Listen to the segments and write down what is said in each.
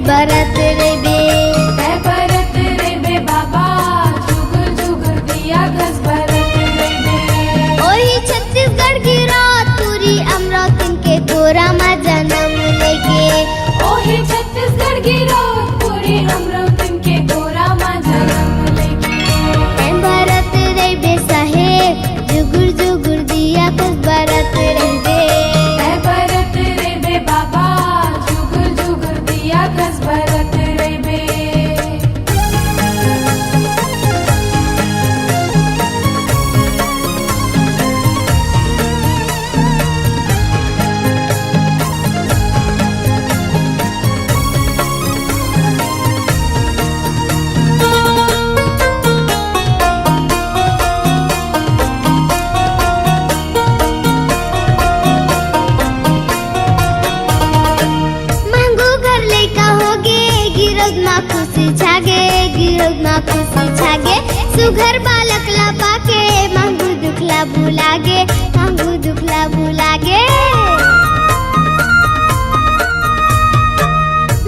बरत रे बे। बरत रे बे बाबा जुगुर जुगुर दिया कस बरत रे बे। ओही छत्तीसगढ़ की रात पूरी अमरावती के गोरा मा जन्म लेके। ओही छत्तीसगढ़ की रात पूरी अमरावती के गोरा मा जन्म लेके। बरत रे बे साहेब जुगुर जुगुर दिया कस बरत रे बे। बरत रे बे बाबा जुगुर जुगुर दिया कस बरत रे बे। मांगू घर लेका होगे गिरद मा खुशी छागे। गिरद मा खुशी छागे सुघर बालक ला पाके। मांगू दुखला भुलागे। मांगू दुखला भुलागे।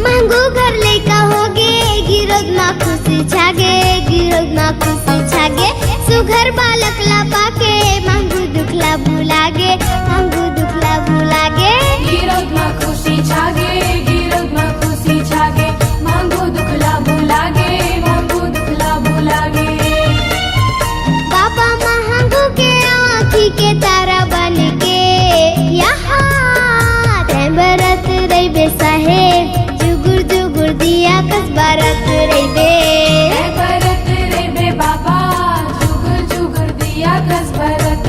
मांगू घर लेका होगे गिरद मा खुशी छागे। गिरद मा खुशी छागे सुघर बालक ला पाके। मांगू दुखला भुलागे। मांगू दुखला भुलागे। गिरद मा खुशी छागे गिरद मा खुशी छागे मांगू दुखला भुलागे मांगू दुखला भुलागे। बाबा महंगू के आँखी के तारा बन के यहाँ बरत रे बे साहेब जुगुर जुगुर दिया कस बरत रे बे। बरत रे बे बाबा जुगुर जुगुर दिया कस बरत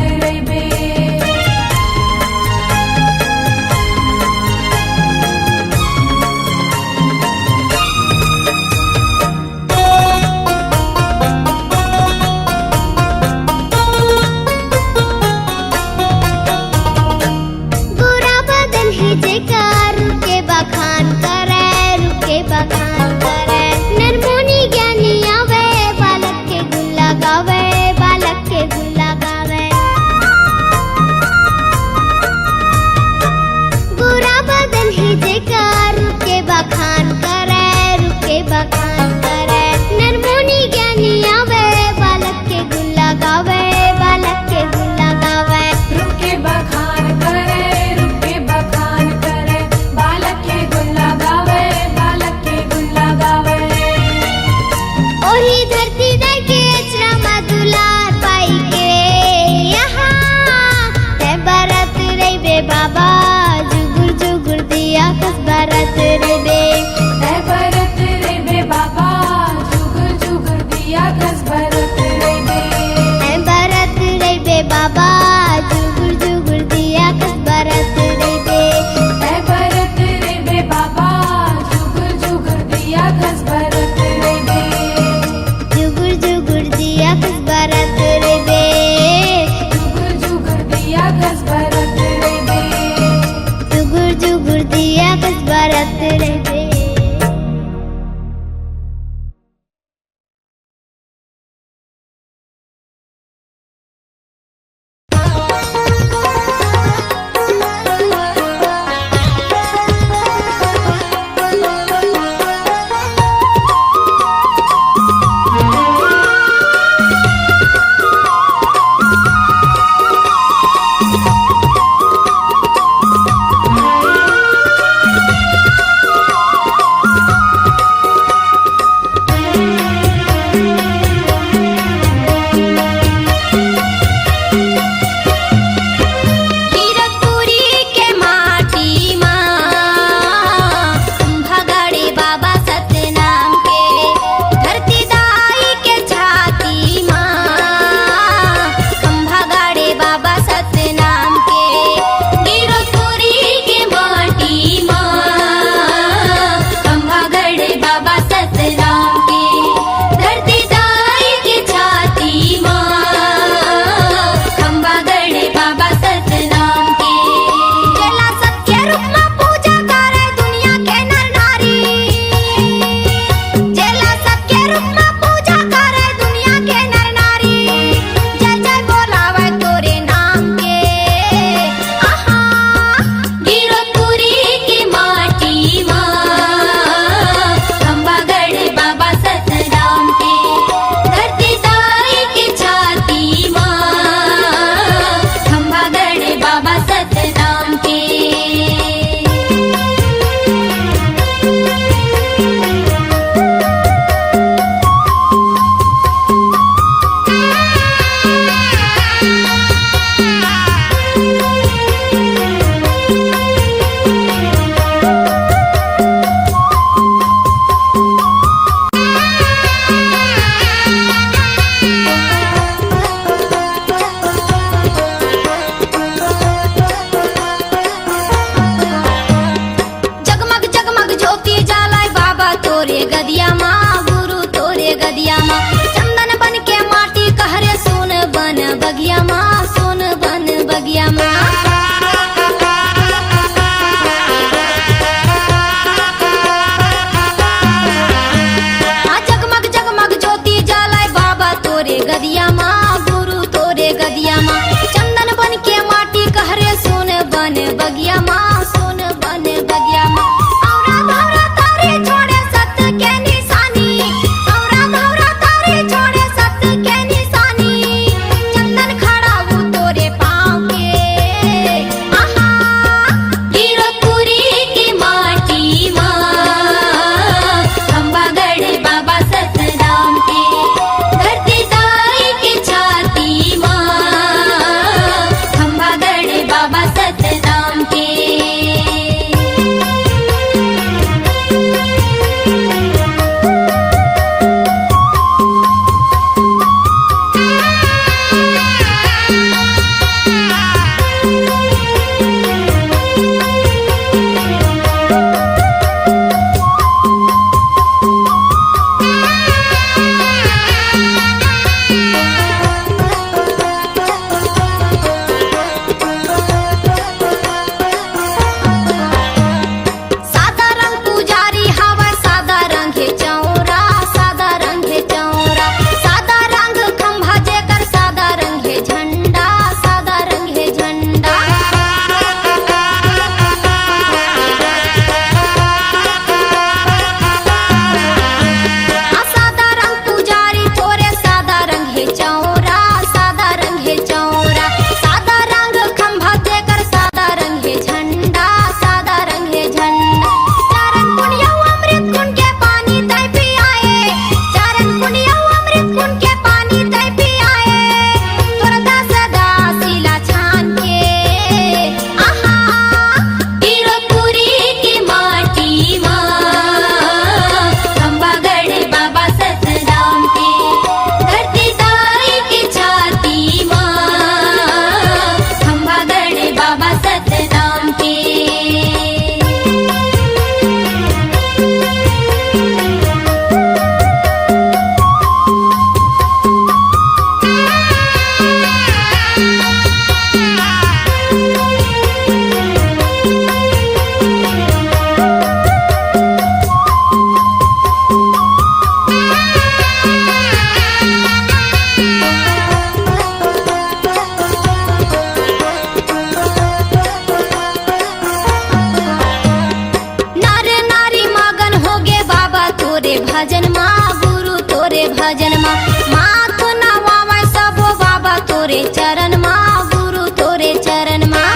तोरे गदिया माँ गुरु तोरे गदिया माँ चंदन बन के माटी कहरे सोन बन बगिया माँ सोन बन बगिया माँ जगमग जगमग ज्योति जलाए बाबा तोरे गदिया माँ गुरु तोरे गदिया माँ चंदन बन के माटी कहरे सोन बन बगिया माँ सोन बन बगिया माँ औरा धौरा तारे छोड़े सत्य के निशानी औरा धौरा तारे छोड़े सत्य के निशानी चंदन खड़ा वो तोरे पाँव के आहा गिरपुरी की माटी माँ खंबागढ़ बाबा सतराम के धरती ताई की छाती माँ खंबागढ़ बाबा सतराम के सादा रंग पुजारी हवा सादा रंग है चौरा सादा रंग है चौरा सादा रंग खंभा जेकर सादा रंग है झंडा सादा रंग है झंडा सादा रंग पुजारी तोरे सादा रंग है चौरा सादा रंग है चौरा सादा रंग खंभा जेकर सादा रंग है झंडा सादा रंग है झंडा चारण पुण्य अमृत कुंड के पानी तय पियाए चारण पुण्य अमृत कुंड के पानी तय पियाए तोरदा सदा सिला छान के आहा गिरपुरी की माटी माँ खंबागढ़ बाबा सतराम के धरती ताई की छाती माँ खंबागढ़ बाबा सतराम के नारे नारी मगन होगे बाबा तोरे भजन माँ गुरु तोरे भजन माँ माथ नवावे सबो बाबा तोरे चरण माँ गुरु तोरे चरण माँ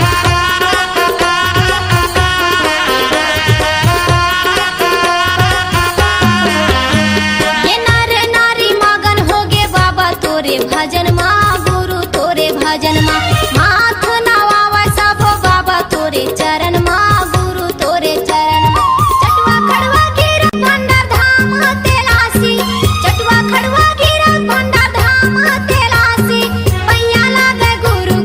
ये नारे नारी मगन होगे बाबा तोरे भजन माँ गुरु तोरे भजन माँ माथ नवावे सबो बाबा तोरे चरण माँ गुरु तोरे चरण माँ चटवा खड़वा गिरा भंडार धाम तेलासी चटवा खड़वा गिरा भंडार धाम तेलासी पैया लागे गुरु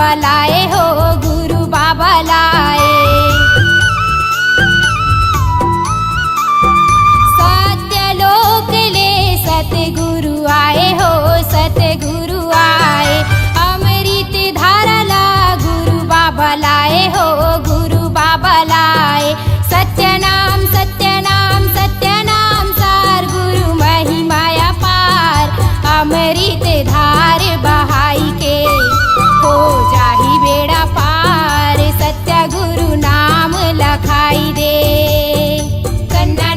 बाबा लाए हो गुरु बाबा लाए। सत्यलोक ले सतगुरु आए हो सतगुरु आए। अमृत धारा ला गुरु बाबा लाए हो गुरु बाबा लाए। सत्यनाम सत्यनाम सत्यनाम सार गुरु महिमाया पार। अमृत धार बहाई के हो जाही बेड़ा पार। सत्य गुरु नाम लखाई दे। सन्ना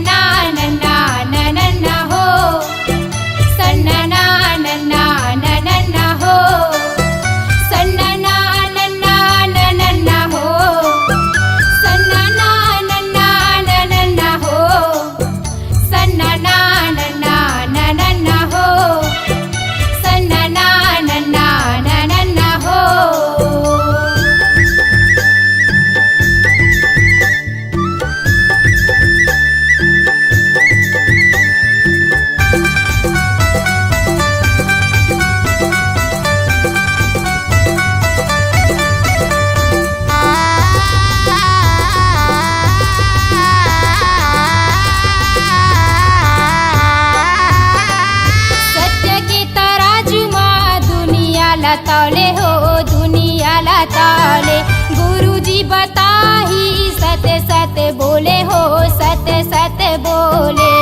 नन्ना नन्ना हो सन्ना नन्ना नन्ना हो सन्ना नन्ना नन्ना हो सन्ना नन्ना नन्ना हो सन्ना नन्ना नन्ना हो सन्ना नन्ना नन्ना हो। सत्य के तराजू माँ दुनिया ला तौले हो दुनिया ला तौले। गुरुजी बताही सत्य सत्य बोले हो सत्य सत्य बोले।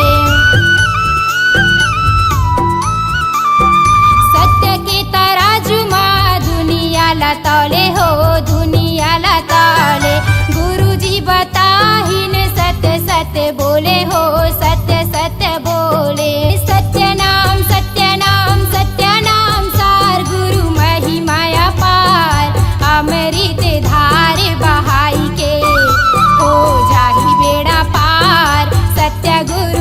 सत्य के तराजू माँ दुनिया ला तौले हो दुनिया ला तौले। गुरुजी बताही न सत्य सत्य बोले हो सत्य सत्य बोले। सत्यनाम सत्यनाम सत्यनाम सार गुरु महिमाया पार। अमृत धार बहाई के हो जाही बेड़ा पार। सत्य गुरु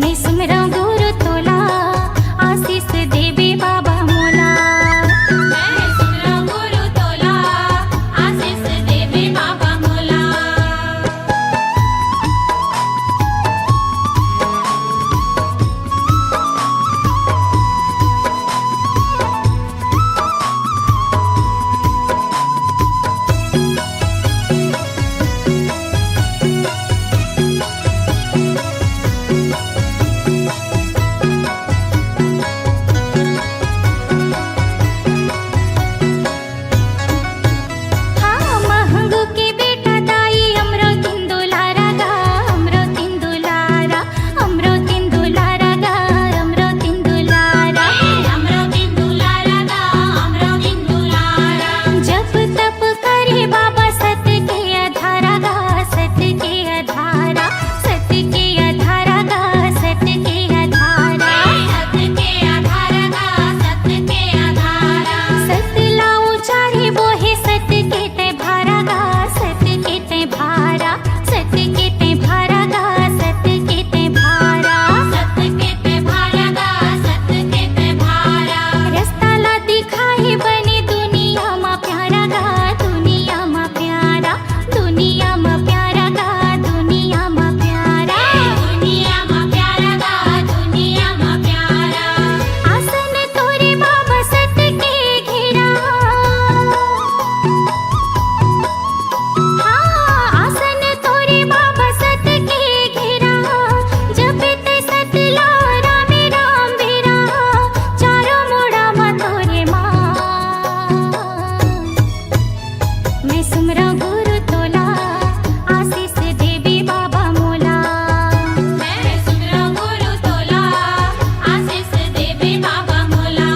मैं सुमरा गुरु तोला आशीष देवे बाबा मोला। मैं सुमरा गुरु तोला आशीष देवे बाबा मोला। हाँ महंगू के बेटा दाई अमरो तिंदुलारा गा अमरो तिंदुलारा अमरो तिंदुलारा गा अमरो तिंदुलारा अमरो तिंदुलारा गा अमरो तिंदुलारा। जप तप करे बाबा सत के आधारा गा सत के आधारा सत के आधारा गा सत के आधारा सत के आधारा गा सत के आधारा। सत लाओ चारे बोहे सत के ते भारा गा सत के ते भारा सत के ते भारा गा सत के ते भारा सत के ते भारा गा सत के ते भारा। रस्ता ला दिखाए बने दुनिया मा प्यारा गा दुनिया मा प्यारा दुनिया मा प्यारा गा दुनिया मा प्यारा दुनिया मा प्यारा गा दुनिया मा प्यारा। आसन तोरे बाबा सत के घेरा। हाँ आसन तोरे बाबा सत के घेरा। जपित सत लारा में राम बेरा चारों मोड़ा मा तोरे माँ। मैं सुमरा गुरु तोला आशीष देवी बाबा मोला। मैं सुमरा गुरु तोला आशीष देवे बाबा मोला।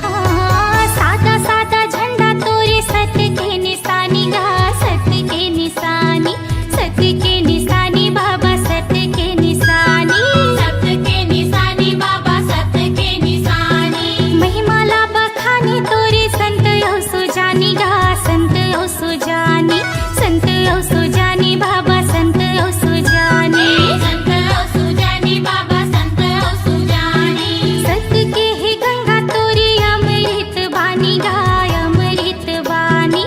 हाँ सादा सादा झंडा तोरे सत के निशानी गा सत के निशानी सत के निशानी बाबा सत के निशानी सत के निशानी बाबा सत के निशानी। महिमाला बखानी तोरे संत ओ सुजानी गा संत ओ सुजानी संत ओ सुजानी बाबा संत ओ सुजानी संत ओ सुजानी बाबा संत ओ सुजानी। सत के ही गंगा तोरी अमृत बानी गा अमृत बानी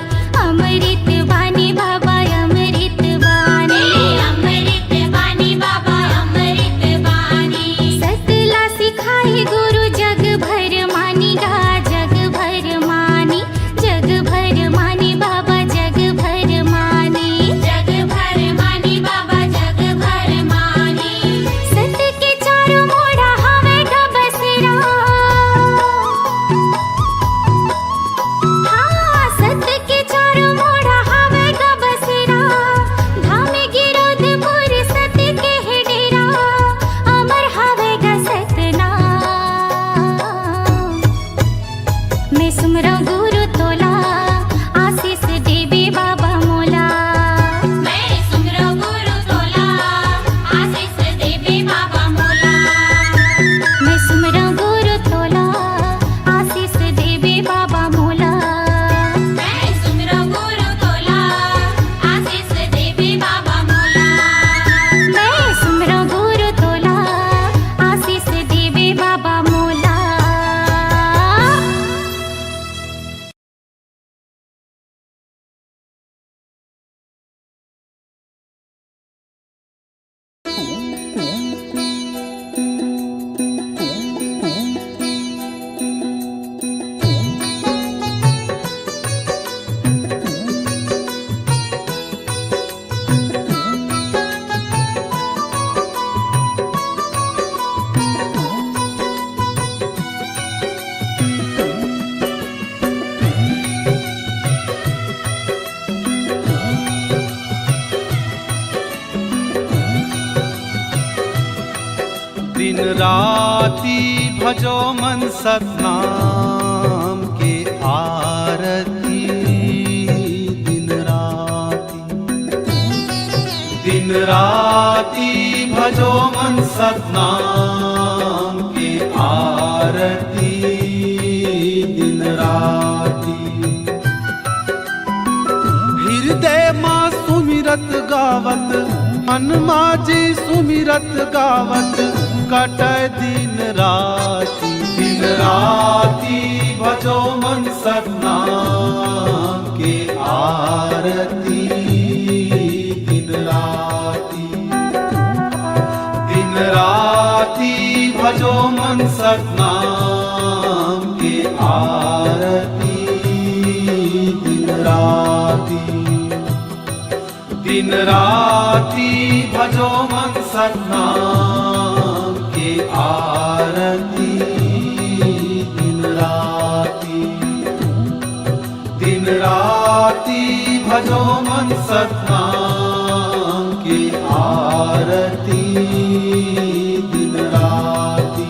बाबा अमृत बानी अमृत बानी बाबा अमृत बानी। सतला सिखाई गुरु जग भर मानी गा जग भर मानी बाबा जग भर मानी जग भर मानी बाबा जग भर मानी। सत के चारों मोड़ा हवे गा बसेरा। हाँ सत के चारों मोड़ा हवे गा बसेरा। धाम गिरोधपुर सत के है डेरा अमर हवे गा सतनाम। मैं सुमरा गुरु तोला आशीष देवी बाबा मोला। मैं सुमरा गुरु तोला आशीष देवे बाबा मोला। मैं सुमरा गुरु तोला आशीष देवी बाबा मोला। मैं सुमरा गुरु तोला आशीष देवे बाबा मोला। मैं सुमरा गुरु तोला आशीष देवी बाबा मोला। भजो मन सतनाम के आरती दिन राती भजो मन सतनाम के आरती दिन राती हृदय माँ सुमिरत गावत हनुमा जी सुमिरत गावत कटय दिन राती भजो मन सतनाम के आरती दिन राती भजो मन सतनाम के आरती दिन राती भजो मन सतनाम के आरती दिन राती भजो मन सतनाम के आरती दिन राती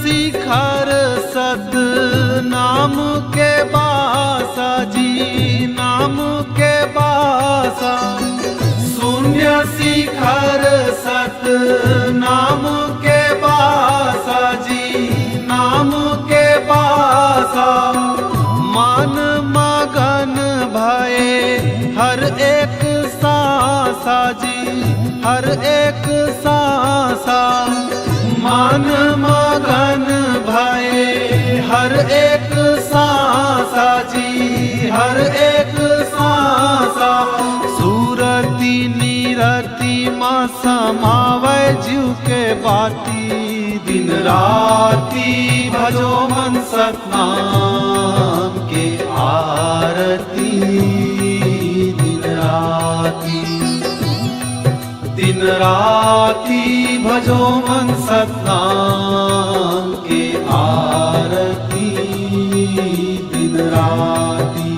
शिखर सत नाम के बासा जी नाम के बासा शून्य शिखर सत नाम के बासा जी नाम के बासा मान मगन भये हर एक सांसा जी हर एक सांसा मान मगन भये हर एक सांसा जी हर एक सांसा सूरती नीरति माँ समावै जीव के बाती दिन राती भजो मन सतनाम के आरती दिन राती भजो मन सतनाम के आरती दिन राती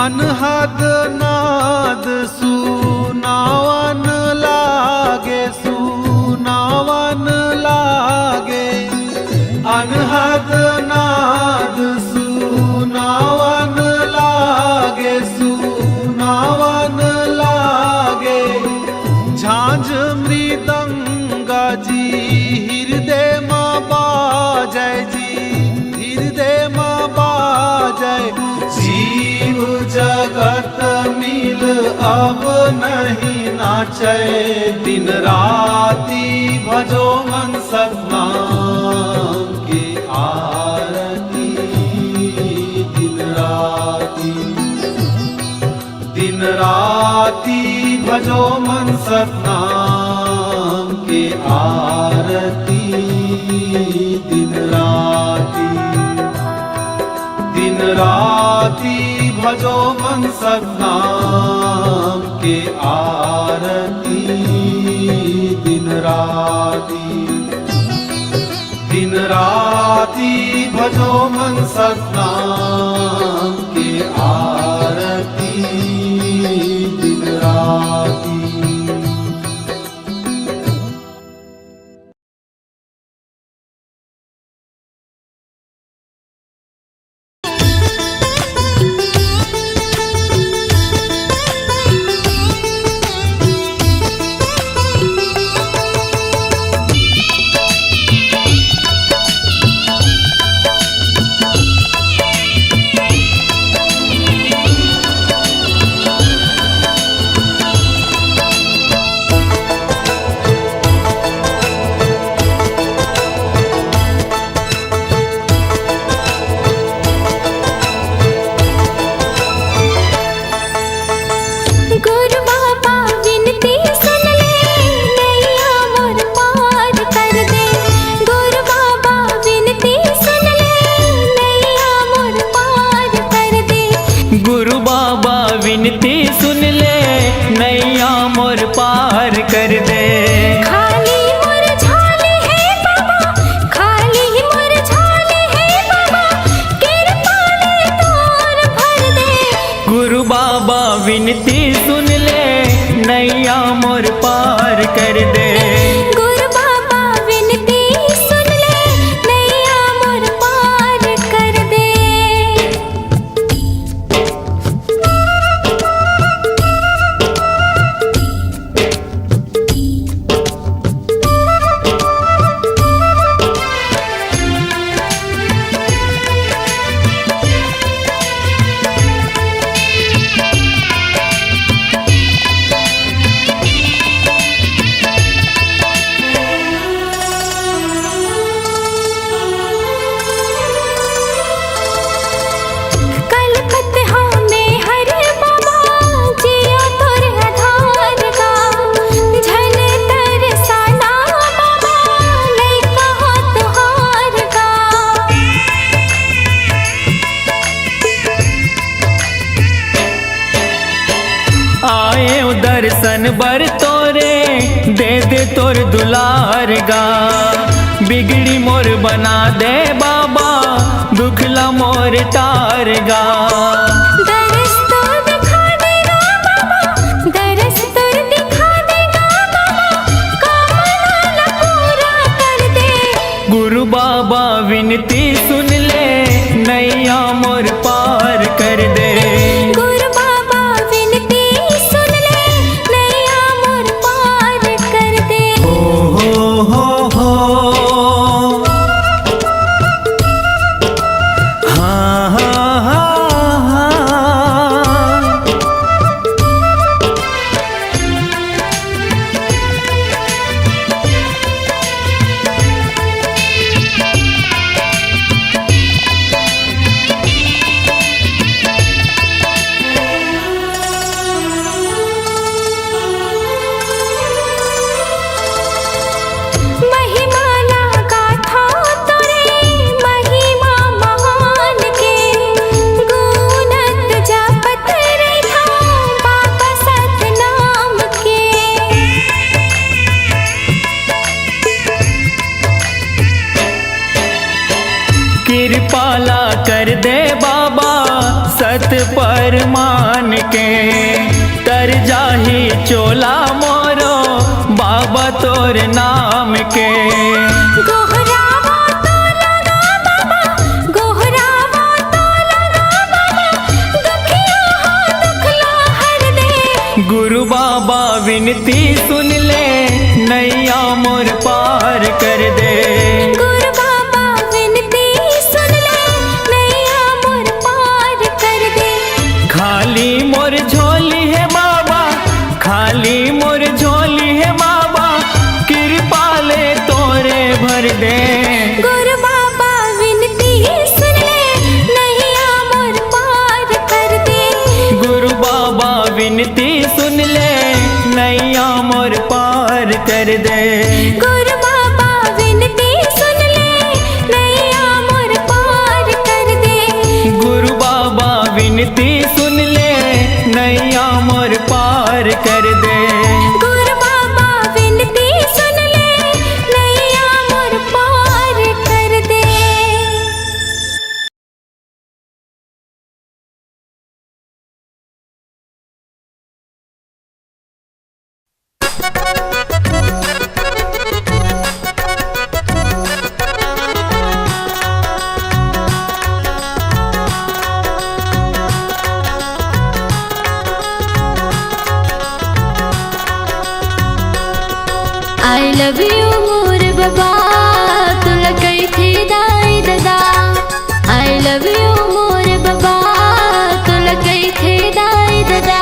अनहद नाद सुनावन लागे सुनावन लागे अनहद नाद सुनावन लागे सुनावन लागे झांझ मृदंगा जी हृदय माँ बाजय जी हृदय माँ बाजय जीव जगत मिल अब नहीं नाचे दिन राती भजो मन सतनाम के आरती दिन राती भजो मन सतनाम के आरती दिन राती भजो मन सतनाम के आरती दिन राती भजो मन सतनाम के आरती दिन राती विनती सुन ले, नैया मोर पार कर दे। गुरु बाबा विनती सुन ले, नैया मोर पार कर दे। दर्शन बर तोरे दे दे तोर दुलार गा, बिगड़ी मोर बना दे बाबा, दुखला मोर तार गा। दरस तो दिखा देगा बाबा, दरस तो दिखा देगा बाबा, कामना पूरा कर दे। गुरु बाबा विनती सुन ले, नैया मोर पार कर दे। गुरु बाबा विनती सुन ले, नैया मोर पार कर दे। हो हाँ हाँ हाँ हाँ। कृपाला कर दे बाबा, सत पर मान के तर जाही चोला मोरो, बाबा तोर नाम के। गोहरावा तो लगा बाबा, गोहरावा तो लगा बाबा, दुखिया हो दुखला हर दे। गुरु बाबा विनती सुन ले, नैया मोर पार कर दे। गुरु बाबा विनती सुन ले, नैया मोर पार कर दे। खाली मोर झोली है बाबा, खाली मोर झोली है बाबा, कृपा ले तोरे भर दे। गुरु बाबा विनती सुन ले, नैया मोर पार कर दे। गुरु बाबा विनती सुन ले, नैया मोर पार कर दे। गुरु बाबा विनती सुन ले, नैया मोर पार कर दे। गुरु बाबा विनती सुन ले, नैया मोर पार कर दे। गुरु बाबा विनती सुन ले, नैया मोर पार कर दे। I love you मोर बाबा, तुला कैथे दाई ददा। I love you मोर बाबा, तुला कैथे दाई ददा।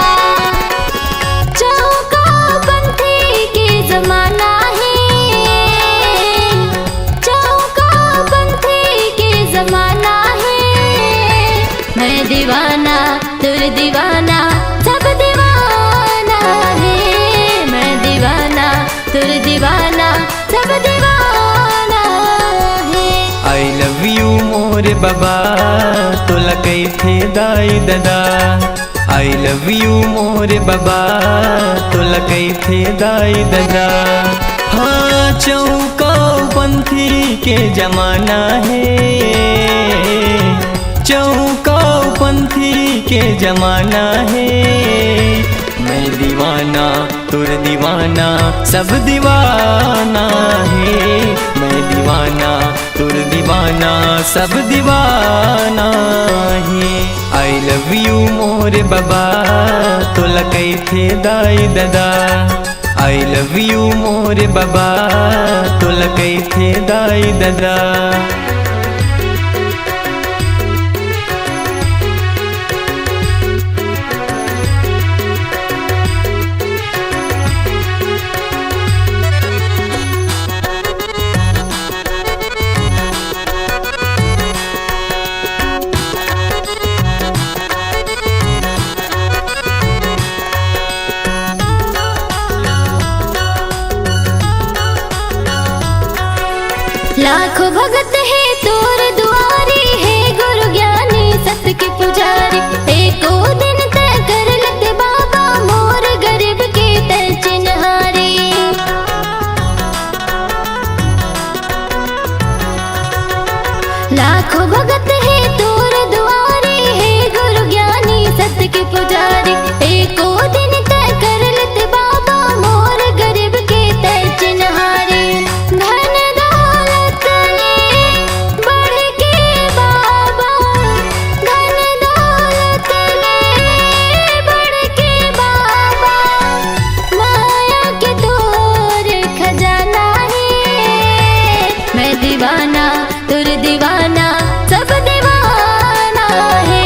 चौका पंथी के जमाना है, चौका पंथी के जमाना है। मैं दीवाना तुर दीवाना, सब दीवाना है। मैं दीवाना तुर दीवाना, सब दीवाना है। आई लव यू मोर बाबा, तोला कैथे दाई ददा। आई लव यू मोर बाबा, तोला कैथे दाई ददा। हाँ चौका पंथी के जमाना है, चौका पंथी के जमाना है। मैं दीवाना तुर दीवाना सब दीवाना है। मैं दीवाना तुर दीवाना सब दीवाना है। आई लव यू मोर बाबा तो लकई थे दाई दादा। आई लव यू मोर बाबा तो लकई थे दाई दादा। लाखों भगत है तोर दुआरी है गुरु ज्ञानी सत के पुजारी। एको दिन तय कर लेते बाबा मोर गरीब के तय चिन्हारी। लाखों भगत है तोर दुआरी है गुरु ज्ञानी सत के पुजारी। एको दिन तय कर लेते बाबा मोर गरीब के तय चिन्हारी। दीवाना तुर दीवाना सब दीवाना है।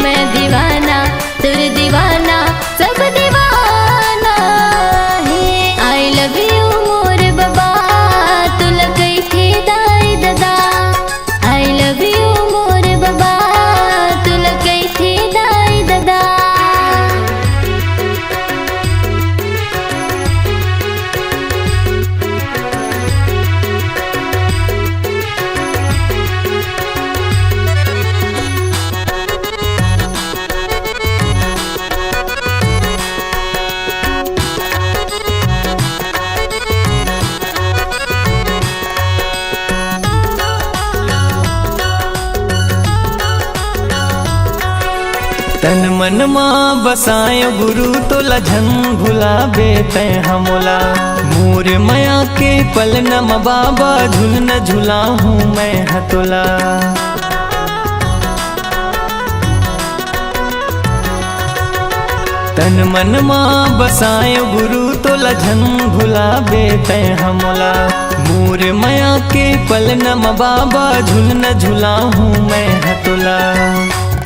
मैं दीवाना तुर दीवाना सब दीवाना है। आई लव यू मोर बाबा तू लगई थे दाई दादा। आई लव यू मोर बाबा तू लगई थे दाई दादा। तन मन माँ बसाए गुरु तो लझन भुलाबे तय हमोला। मोर मया के पल नम बाबा झुल न झुला हूँ मैं हतोला। तन मन माँ बसाए गुरु तो लझन भुलाबे तय हमोला। मोर मया के पल नम बाबा झुल न झुला हूँ मैं हतोला।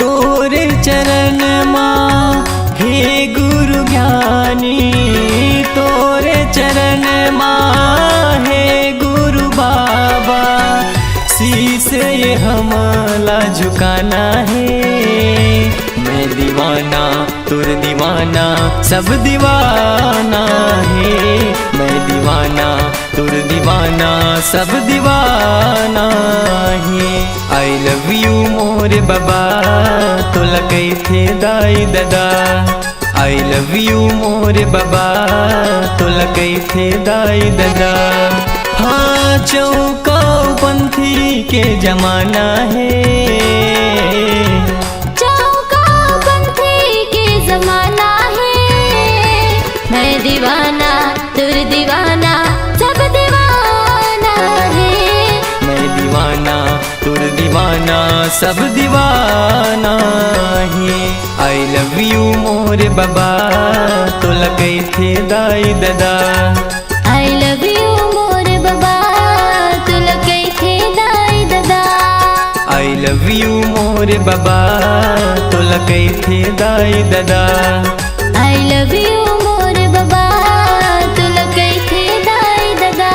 तोरे चरण माँ हे गुरु ज्ञानी। तोरे चरण माँ हे गुरु बाबा। शीश ये हमला झुकाना है। मैं दीवाना तुर दीवाना सब दीवाना है। मैं दीवाना तुर दीवाना सब दीवाना है। आई लव यू मोर बाबा तो लगई थे दाई दादा। आई लव यू मोर बाबा तो लगई थे दाई दादा। हाँ चौका पंथी के जमाना है। जमाना है। मैं दीवाना तुर दीवाना सब दीवाना है। मैं दीवाना तुर दीवाना सब दीवाना है। आई लव यू मोर बाबा तो लगई थे दाई दादा। आई लव यू मोर बाबा तो लगई थे दाई दादा। आई लव यू मोर बाबा तो लगई थे दाई दादा। आई लव यू मोर बाबा तो लगई थे दाई दादा।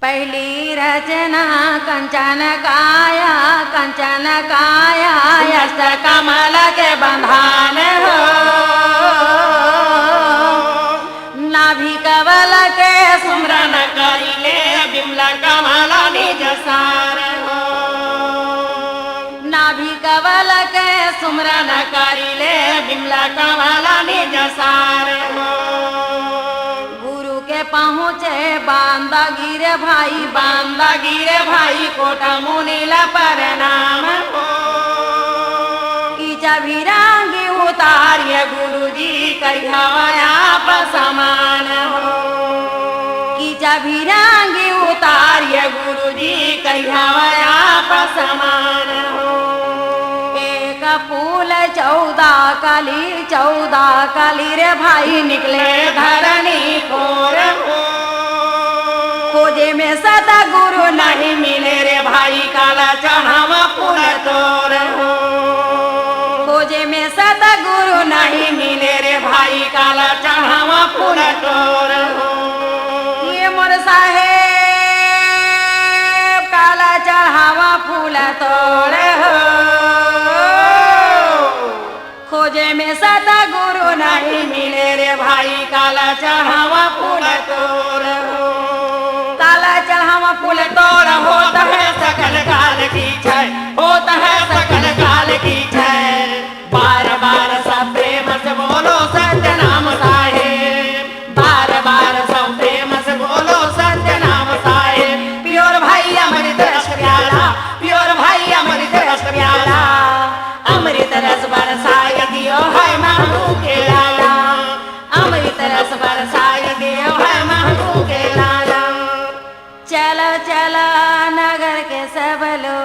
पहली रचना कंचन काया यश कमल के बंधान हो। नाभि कमल के सुमरन करिले बिमल कमल निज सार हो। नाभि कमल के सुमरन करिले बिमला कमला निज सार हो गुरु के पहुँचे बांदा गिरे भाई बांदा गिरे भाई कोटा मुनीला प्रणाम हो ईचा भिरांगी उतारिय गुरु जी करिहवाया समान हो ईचा भिरांगी उतारिय गुरु जी करिहवाया समान हो एक फूल 14 कली रे भाई निकले धरनी खोर हो खोजे में सदा गुरु नहीं मिले रे भाई काला चढ़ावा फूल तोर हो खोजे में सदा गुरु नहीं मिले रे भाई काला चढ़ावा फूल तोर हो ये मोर साहेब काला चढ़ावा फूल तोड़े हो खोजे में सदा गुरु नहीं मिले रे भाई काला चढ़ावा फूल तोर हो काला चढ़ावा फूल तोड़ होता है सकल काल की जय होता है सकल काल की जय बार बार सब प्रेम से बोलो सत्य नाम साहेब बार बार सब प्रेम से बोलो सत्य नाम साहेब प्योर भाई अमृत रस प्यारा प्योर भाई अमृत रस प्यारा अमृत रस बरसाय दियो है महबू के लाला अमृत रस बरसाय दियो है महबू के लाला चलो चलो नगर के सब लोग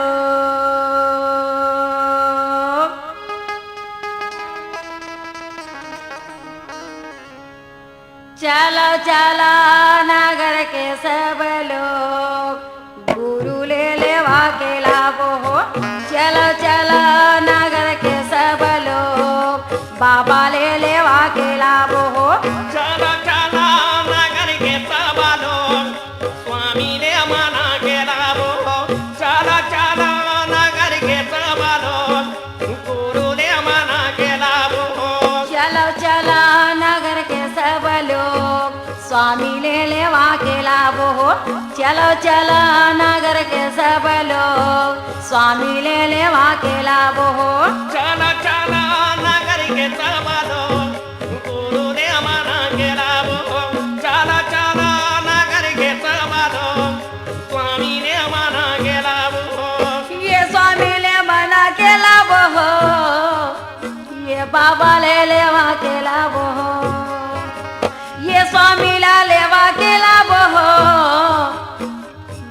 चलो चलो नगर के सब लोग गुरु ले लेवा के लाभो हो चलो चलो नगर के सब लोग बाबा ले लेवा के लाभो हो चलो चलो नगर के सब लोग स्वामी ने मना के लाभो हो चलो चलो नगर के सब लोग गुरु ने मना के लाभो हो चलो चलो नगर के सब लोग स्वामी ले लेवा के लाभो हो चलो चलो नगर के सब लोग स्वामी ले लेवा के लाभो हो चलो चलो नगर के सब लोग गुरु ने मना के लाभो हो चलो चलो नगर के सब लोग स्वामी ने मना के लाभो हो ये स्वामी ले मना के लाभो हो ये बाबा ले लेवा के लाभो हो ये स्वामी ला लेवा के लाभो हो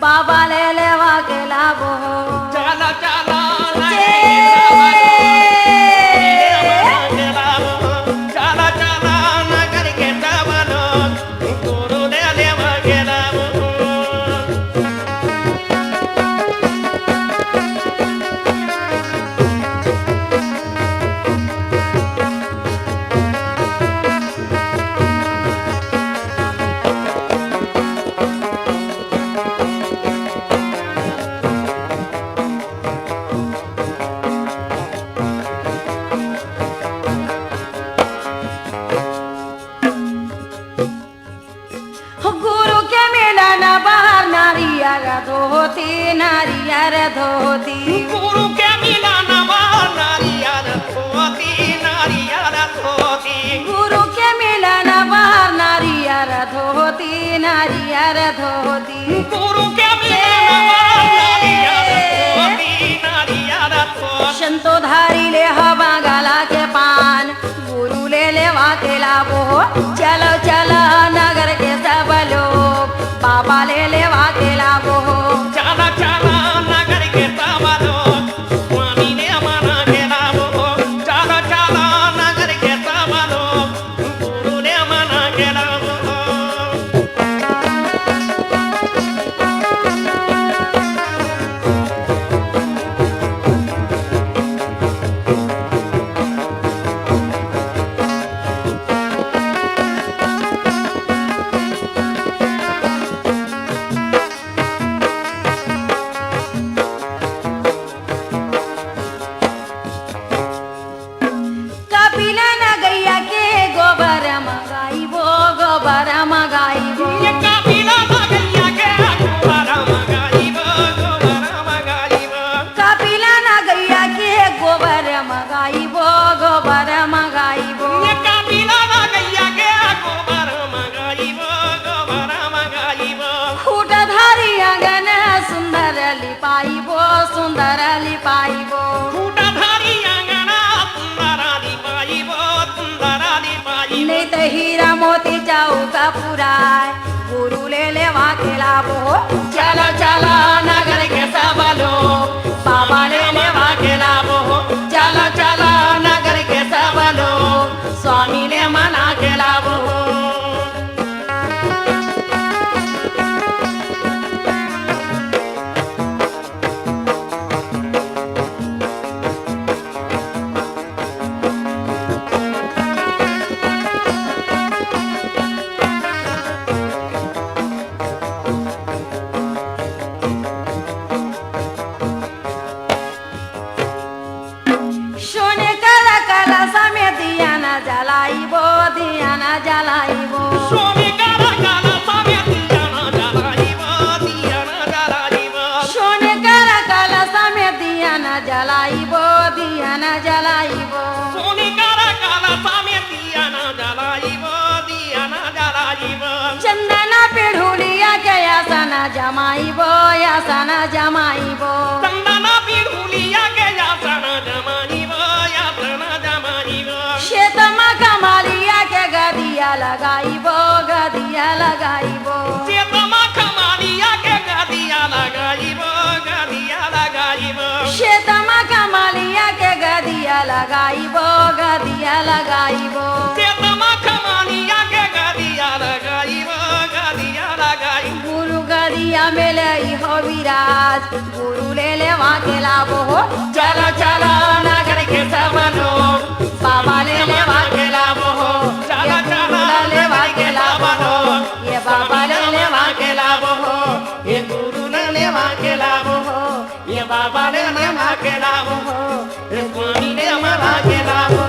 बाबा ले लेवा के लाभो हो चलो चलो नगर के सब लोग गुरु ने लेवा के लाभो गुरु के मिलन बाहर नारियर धोती नारियर धोती गुरु के मिलन नारियल धोती नारियल धोती गुरु के मिलन बाहर नारियर धोती नारियर धोती गुरु के मिलन नारियल धोती नारियल धोती संतो धारी ले हवा गला के पान गुरु ले लेवा के लाभो हो चलो चलो नगर के सब लोग बाबा ले लेवा के लाभो हो चलो चलो नगर के सब लोग स्वामी ने मना के लाभो हो चलो चलो नगर के सब लोग गुरु ने मना के लाभो हो गोबर मगाई पुराय गुरु ले लेवा के लाभो हो चलो चलो नगर के सब लोग बाबा ले लेवा के लाभो हो चलो चलो नगर के सब लोग स्वामी ले मना के लाभो हो सोने कला कला समेत दिया न जलाइबो दिया न जलाइबो सोने काला काला सामे दिया ना जलाइबो दिया ना जलाइबो सोने कला कला समेत दिया न जलाइबो दिया न जलाइबो सोने काला काला सामे दिया ना जलाइबो दिया ना जलाइबो चंदना पिढ़ुलिया के यासना जमाइबो यासना जमाइबो चंदना पीढ़ुलिया के यासना जमाइबो यासना जमाइबो शेतमा कमालिया के गदिया लगाइबो गदिया लगाइबो चेतमा खमालिया के गदिया लगाइबो गदिया लगाइबो शेतमा कमालिया के गदिया लगाइबो गदिया लगाइबो चेतमा खमालिया के गदिया लगाइबो गदिया लगाइबो गुरु गदिया मेले हो विराज गुरु ले लेवा के लाभो हो चलो चलो नगर के सब लोग बाबा ले लेवा के लाभो हो चलो चलो लेवा के लाभो हो ये बाबा ले लेवा के लाभो हो ये गुरु ने लेवा के लाभो हो ये बाबा ने लेवा के लाभो हो ये स्वामी ने लेवा के लाभो